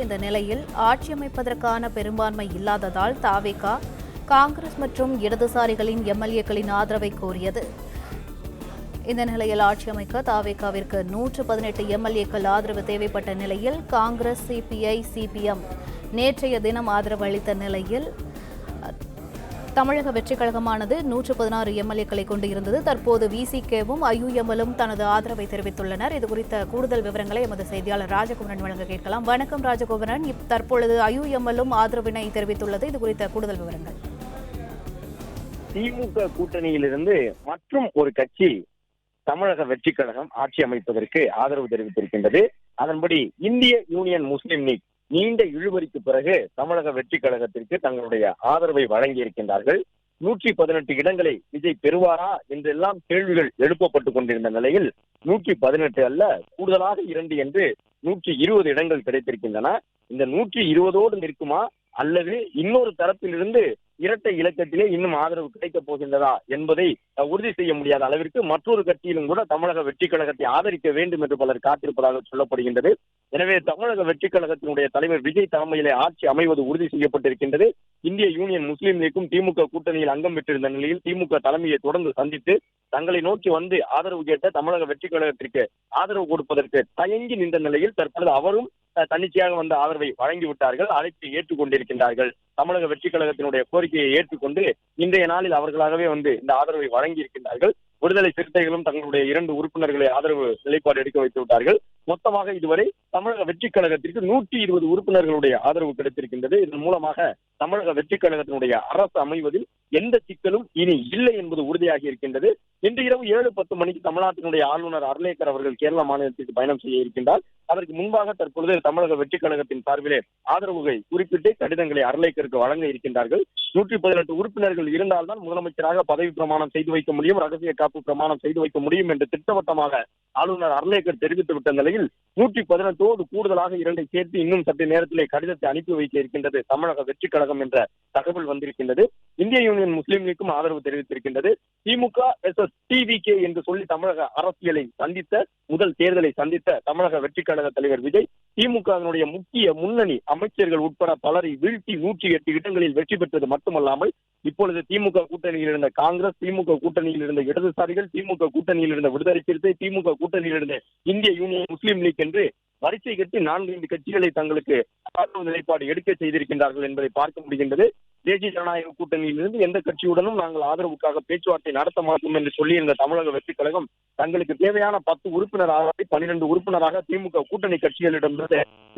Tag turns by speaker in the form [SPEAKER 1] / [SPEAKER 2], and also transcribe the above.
[SPEAKER 1] இந்த நிலையில் ஆட்சி அமைப்பதற்கான பெரும்பான்மை இல்லாததால் தாவேகா காங்கிரஸ் மற்றும் இடதுசாரிகளின் எம்எல்ஏக்களின் ஆதரவை கோரியது. இந்த நிலையில் ஆட்சி அமைக்க தாவேகாவிற்கு 118 எம்எல்ஏக்கள் ஆதரவு தேவைப்பட்ட நிலையில் காங்கிரஸ், சிபிஐ, சிபிஎம் நேற்றைய தினம் ஆதரவு அளித்த நிலையில் தமிழக வெற்றிக் கழகமானது 116 எம்எல்ஏக்களை கொண்டு இருந்தது. தற்போது விசிகேவும் ஐயுஎம்எல்லும் தனது ஆதரவை தெரிவித்துள்ளனர். இதுகுறித்த கூடுதல் விவரங்களை எமது செய்தியாளர் ராஜகுமரன் வழங்க கேட்கலாம். வணக்கம் ராஜகுமரன். தற்பொழுது ஐயுஎம்எல்லும் ஆதரவினை தெரிவித்துள்ளது. இதுகுறித்த கூடுதல் விவரங்கள்.
[SPEAKER 2] திமுக கூட்டணியிலிருந்து மற்றும் ஒரு கட்சி தமிழக வெற்றிக் கழகம் ஆட்சி அமைப்பதற்கு ஆதரவு தெரிவித்திருக்கின்றது. அதன்படி இந்திய யூனியன் முஸ்லிம் லீக் நீண்ட இழுபறிக்கு பிறகு தமிழக வெற்றிக் கழகத்திற்கு தங்களுடைய ஆதரவை வழங்கி இருக்கின்றார்கள். 118 இடங்களை விஜய் பெறுவாரா என்றெல்லாம் கேள்விகள் எழுப்பப்பட்டுக் கொண்டிருந்த நிலையில் 118 அல்ல, கூடுதலாக 2 என்று 120 இடங்கள் கிடைத்திருக்கின்றன. இந்த 120ஓடு நிற்குமா அல்லது இன்னொரு தரப்பிலிருந்து இரட்டை இலக்கத்திலே இன்னும் ஆதரவு கிடைக்கப் போகின்றதா என்பதை உறுதி செய்ய முடியாத அளவிற்கு மற்றொரு கட்சியிலும் கூட தமிழக வெற்றிக் கழகத்தை ஆதரிக்க வேண்டும் என்று பலர் காத்திருப்பதாக சொல்லப்படுகின்றது. எனவே தமிழக வெற்றிக் கழகத்தினுடைய தலைவர் விஜய் தலைமையிலே ஆட்சி அமைவது உறுதி செய்யப்பட்டிருக்கின்றது. இந்திய யூனியன் முஸ்லீம் லீக்கும் திமுக கூட்டணியில் அங்கம் பெற்றிருந்த நிலையில் திமுக தலைமையை தொடர்ந்து சந்தித்து தங்களை நோக்கி வந்து ஆதரவு கேட்ட தமிழக வெற்றிக் கழகத்திற்கு ஆதரவு கொடுப்பதற்கு தயங்கி நின்ற நிலையில் தற்போது அவரும் தன்னிச்சையாக வந்து ஆதரவை வழங்கிவிட்டார்கள். அழைப்பை ஏற்றுக்கொண்டிருக்கின்றார்கள். தமிழக வெற்றிக் கழகத்தினுடைய கோரிக்கையை ஏற்றுக்கொண்டு இன்றைய நாளில் அவர்களாகவே வந்து இந்த ஆதரவை வழங்கி இருக்கின்றார்கள். விடுதலை சிறுத்தைகளும் தங்களுடைய 2 உறுப்பினர்களை ஆதரவு நிலைப்பாடு எடுக்க வைத்து விட்டார்கள். மொத்தமாக இதுவரை தமிழக வெற்றிக் கழகத்திற்கு 120 உறுப்பினர்களுடைய ஆதரவு கிடைத்திருக்கின்றது. இதன் மூலமாக தமிழக வெற்றிக் கழகத்தினுடைய அரசு அமைவதில் எந்த சிக்கலும் இனி இல்லை என்பது உறுதியாகி இருக்கின்றது. இன்று இரவு 7:10 மணிக்கு தமிழ்நாட்டினுடைய ஆளுநர் அர்லேக்கர் அவர்கள் கேரள மாநிலத்திற்கு பயணம் செய்ய இருக்கின்றார். அதற்கு முன்பாக தற்பொழுது தமிழக வெற்றிக் கழகத்தின் சார்பிலே ஆதரவுகளை குறிப்பிட்டு கடிதங்களை அர்லேக்கருக்கு வழங்க இருக்கின்றார்கள். 118 உறுப்பினர்கள் இருந்தால்தான் முதலமைச்சராக பதவி பிரமாணம் செய்து வைக்க முடியும், ரகசிய காப்பு பிரமாணம் செய்து வைக்க முடியும் என்று திட்டவட்டமாக ஆளுநர் அர்லேக்கர் தெரிவித்து விட்ட நிலையில் 118ஓடு கூடுதலாக 2 சேர்த்து இன்னும் சற்று நேரத்திலே கடிதத்தை அனுப்பி வைக்க இருக்கின்றது தமிழக வெற்றிக் கழகம் என்ற தகவல் வந்திருக்கின்றது. இந்திய யூனியன் முஸ்லீம் லீக்கும் ஆதரவு தெரிவித்திருக்கின்றது. திமுக வெர்சஸ் டிவிகே என்று சொல்லி தமிழக அரசியலை சந்தித்த முதல் தேர்தலை சந்தித்த தமிழக வெற்றிக் கழக தலைவர் விஜய் திமுகவினுடைய முக்கிய முன்னணி அமைச்சர்கள் உட்பட பலரை வீழ்த்தி 108 இடங்களில் வெற்றி பெற்றது மட்டுமல்லாமல் இப்பொழுது திமுக கூட்டணியில் இருந்த காங்கிரஸ், திமுக கூட்டணியில் இருந்த இடதுசாரிகள், திமுக கூட்டணியில் இருந்த விடுதலை சிறுத்தை, திமுக கூட்டணியில் இருந்த இந்திய யூனியன் முஸ்லீம் லீக் என்று வரிசை கட்டி 4 கட்சிகளை தங்களுக்கு ஆதரவு நிலைப்பாடு எடுக்க செய்திருக்கின்றார்கள் என்பதை பார்க்க முடிகின்றது. தேசிய ஜனநாயக கூட்டணியிலிருந்து எந்த கட்சியுடனும் நாங்கள் ஆதரவுக்காக பேச்சுவார்த்தை நடத்த மாட்டோம் என்று சொல்லியிருந்த தமிழக வெற்றிக் கழகம் தங்களுக்கு தேவையான 10 உறுப்பினர் ஆதரவை 12 உறுப்பினராக திமுக கூட்டணி கட்சிகளிடமிருந்து